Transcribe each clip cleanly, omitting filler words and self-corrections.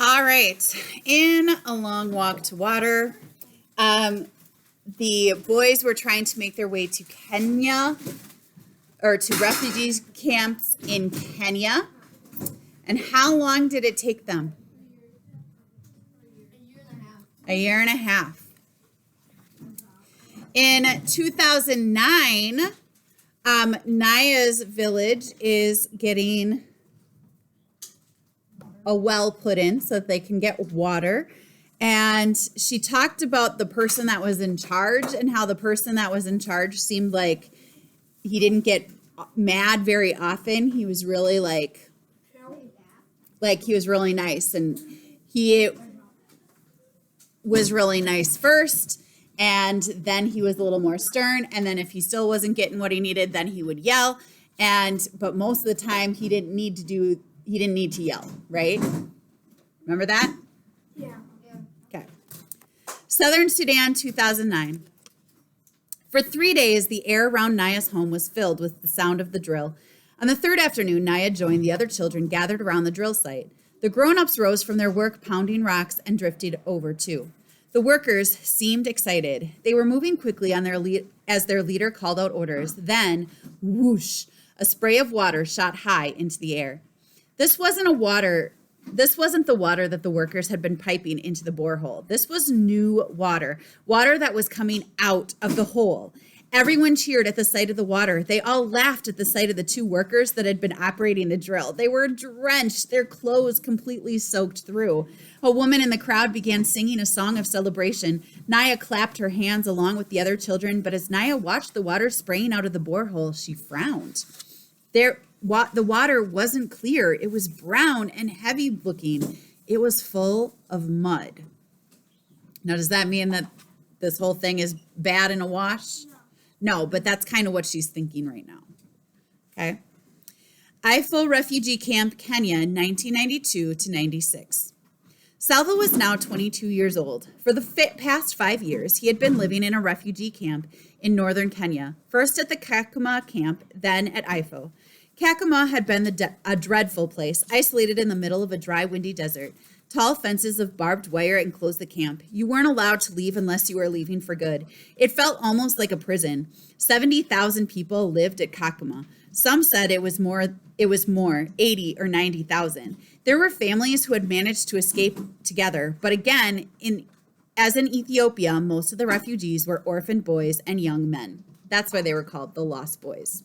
All right. In A Long Walk to Water, the boys were trying to make their way to Kenya or to refugee camps in Kenya. And how long did it take them? A year and a half. In 2009, Naya's village is getting a well put in so that they can get water. And she talked about the person that was in charge and how the person that was in charge seemed like he didn't get mad very often. He was really like he was really nice. And he was really nice first. And then he was a little more stern. And then if he still wasn't getting what he needed, then he would yell. But most of the time he didn't need to yell, right? Remember that? Yeah. Okay. Southern Sudan, 2009. For 3 days, the air around Naya's home was filled with the sound of the drill. On the third afternoon, Naya joined the other children gathered around the drill site. The grown-ups rose from their work pounding rocks and drifted over too. The workers seemed excited. They were moving quickly on as their leader called out orders. Then, whoosh, a spray of water shot high into the air. This wasn't the water that the workers had been piping into the borehole. This was new water that was coming out of the hole. Everyone cheered at the sight of the water. They all laughed at the sight of the two workers that had been operating the drill. They were drenched, their clothes completely soaked through. A woman in the crowd began singing a song of celebration. Naya clapped her hands along with the other children, but as Naya watched the water spraying out of the borehole, she frowned. The water wasn't clear. It was brown and heavy looking. It was full of mud. Now, does that mean that this whole thing is bad and awash? No, but that's kind of what she's thinking right now. Okay. Ifo Refugee Camp, Kenya, 1992 to 96. Salva was now 22 years old. For the past 5 years, he had been living in a refugee camp in northern Kenya, first at the Kakuma camp, then at Ifo. Kakuma had been a dreadful place, isolated in the middle of a dry, windy desert. Tall fences of barbed wire enclosed the camp. You weren't allowed to leave unless you were leaving for good. It felt almost like a prison. 70,000 people lived at Kakuma. Some said it was more, 80 or 90,000. There were families who had managed to escape together, but again, as in Ethiopia, most of the refugees were orphaned boys and young men. That's why they were called the Lost Boys.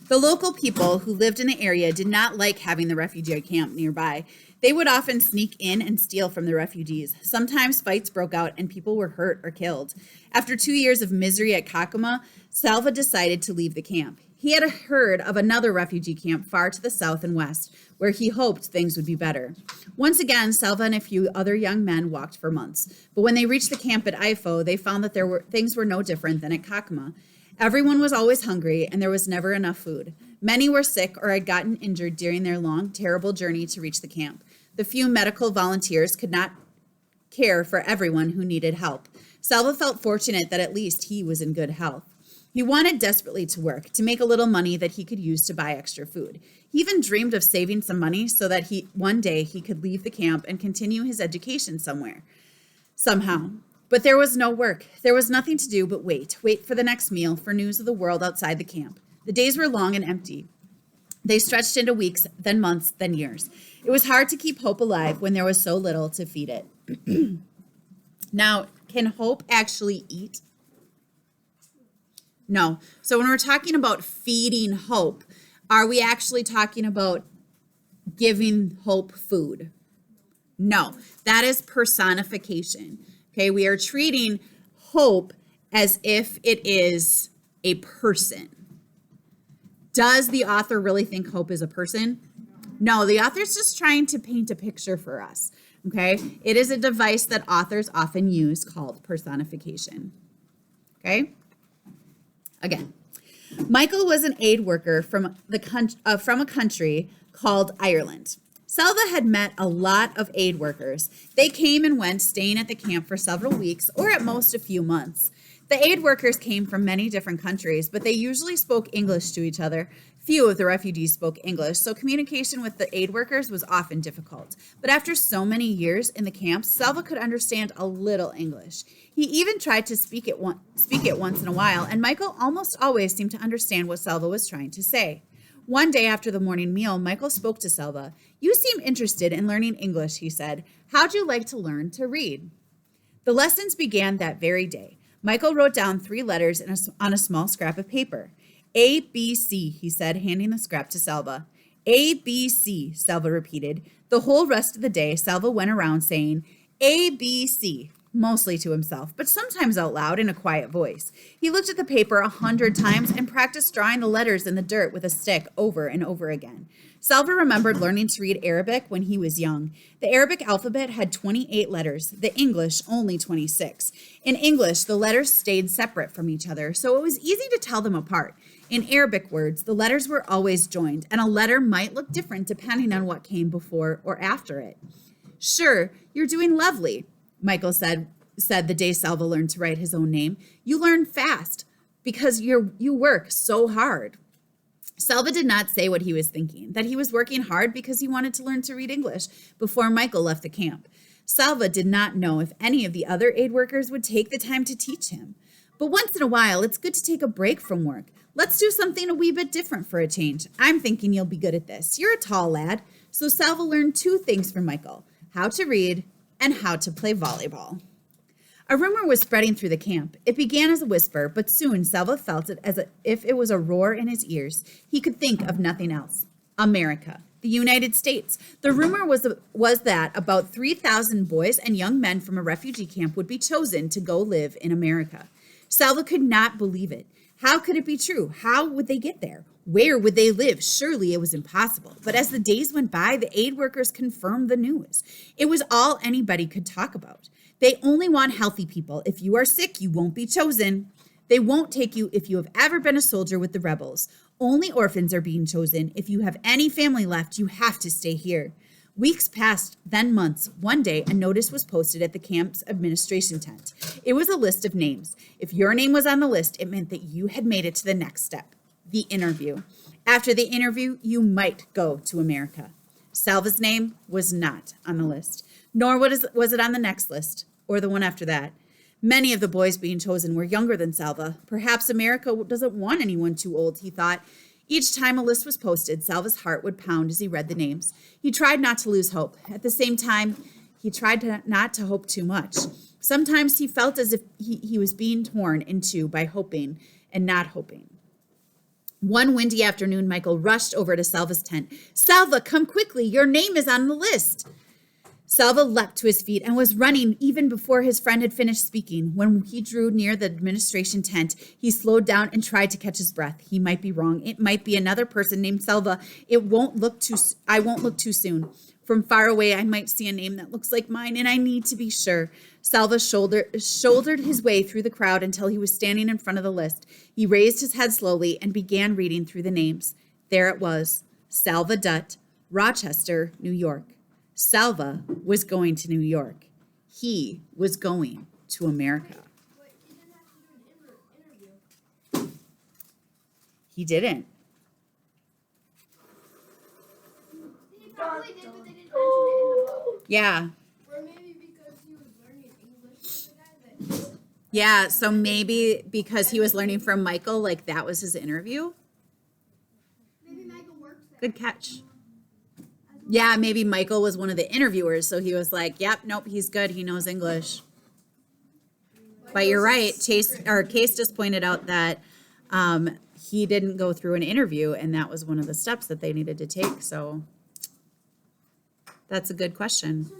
The local people who lived in the area did not like having the refugee camp nearby. They would often sneak in and steal from the refugees. Sometimes fights broke out and people were hurt or killed. After 2 years of misery at Kakuma, Salva decided to leave the camp. He had heard of another refugee camp far to the south and west, where he hoped things would be better. Once again, Salva and a few other young men walked for months. But when they reached the camp at Ifo, they found that things were no different than at Kakuma. Everyone was always hungry, and there was never enough food. Many were sick or had gotten injured during their long, terrible journey to reach the camp. The few medical volunteers could not care for everyone who needed help. Salva felt fortunate that at least he was in good health. He wanted desperately to work, to make a little money that he could use to buy extra food. He even dreamed of saving some money so that one day he could leave the camp and continue his education somehow. But there was no work. There was nothing to do but wait for the next meal, for news of the world outside the camp. The days were long and empty. They stretched into weeks, then months, then years. It was hard to keep hope alive when there was so little to feed it. Now, can hope actually eat? No. So when we're talking about feeding hope, are we actually talking about giving hope food? No, that is personification. Okay, we are treating hope as if it is a person. Does the author really think hope is a person? No, the author's just trying to paint a picture for us. Okay, it is a device that authors often use called personification. Okay, again, Michael was an aid worker from a country called Ireland. Salva had met a lot of aid workers. They came and went, staying at the camp for several weeks or at most a few months. The aid workers came from many different countries, but they usually spoke English to each other. Few of the refugees spoke English, so communication with the aid workers was often difficult. But after so many years in the camps, Selva could understand a little English. He even tried to speak it once in a while, and Michael almost always seemed to understand what Selva was trying to say. One day after the morning meal, Michael spoke to Selva. "You seem interested in learning English," he said. "How'd you like to learn to read?" The lessons began that very day. Michael wrote down 3 letters on a small scrap of paper. "A, B, C," he said, handing the scrap to Selva. "A, B, C," Selva repeated. The whole rest of the day, Selva went around saying, "A, B, C," mostly to himself, but sometimes out loud in a quiet voice. He looked at the paper 100 times and practiced drawing the letters in the dirt with a stick over and over again. Selva remembered learning to read Arabic when he was young. The Arabic alphabet had 28 letters, the English only 26. In English, the letters stayed separate from each other, so it was easy to tell them apart. In Arabic words, the letters were always joined, and a letter might look different depending on what came before or after it. "Sure, you're doing lovely," Michael said the day Selva learned to write his own name. "You learn fast because you work so hard." Selva did not say what he was thinking, that he was working hard because he wanted to learn to read English before Michael left the camp. Selva did not know if any of the other aid workers would take the time to teach him. But once in a while, it's good to take a break from work. Let's do something a wee bit different for a change. I'm thinking you'll be good at this. You're a tall lad. So Selva learned 2 things from Michael: how to read and how to play volleyball. A rumor was spreading through the camp. It began as a whisper, but soon Selva felt it as if it was a roar in his ears. He could think of nothing else. America, the United States. The rumor was that about 3,000 boys and young men from a refugee camp would be chosen to go live in America. Selva could not believe it. How could it be true? How would they get there? Where would they live? Surely it was impossible. But as the days went by, the aid workers confirmed the news. It was all anybody could talk about. They only want healthy people. If you are sick, you won't be chosen. They won't take you if you have ever been a soldier with the rebels. Only orphans are being chosen. If you have any family left, you have to stay here. Weeks passed, then months. One day, a notice was posted at the camp's administration tent. It was a list of names. If your name was on the list, it meant that you had made it to the next step, the interview. After the interview, you might go to America. Selva's name was not on the list, nor was it on the next list, or the one after that. Many of the boys being chosen were younger than Selva. Perhaps America doesn't want anyone too old, he thought. Each time a list was posted, Selva's heart would pound as he read the names. He tried not to lose hope. At the same time, he tried not to hope too much. Sometimes he felt as if he was being torn in two by hoping and not hoping. One windy afternoon, Michael rushed over to Selva's tent. "Selva, come quickly. Your name is on the list." Selva leapt to his feet and was running even before his friend had finished speaking. When he drew near the administration tent, he slowed down and tried to catch his breath. He might be wrong. It might be another person named Selva. I won't look too soon. From far away, I might see a name that looks like mine, and I need to be sure. Selva shouldered his way through the crowd until he was standing in front of the list. He raised his head slowly and began reading through the names. There it was, Selva Dutt, Rochester, New York. Selva was going to New York. He was going to America. He didn't. He probably did, but they didn't mention it in the book. Yeah. Or maybe because he was learning English from the guy that. Yeah, so maybe because he was learning from Michael, like that was his interview. Maybe Michael works there. Good catch. Yeah, maybe Michael was one of the interviewers, so he was like, "Yep, nope, he's good. He knows English." But you're right. Case just pointed out that he didn't go through an interview, and that was one of the steps that they needed to take. So that's a good question.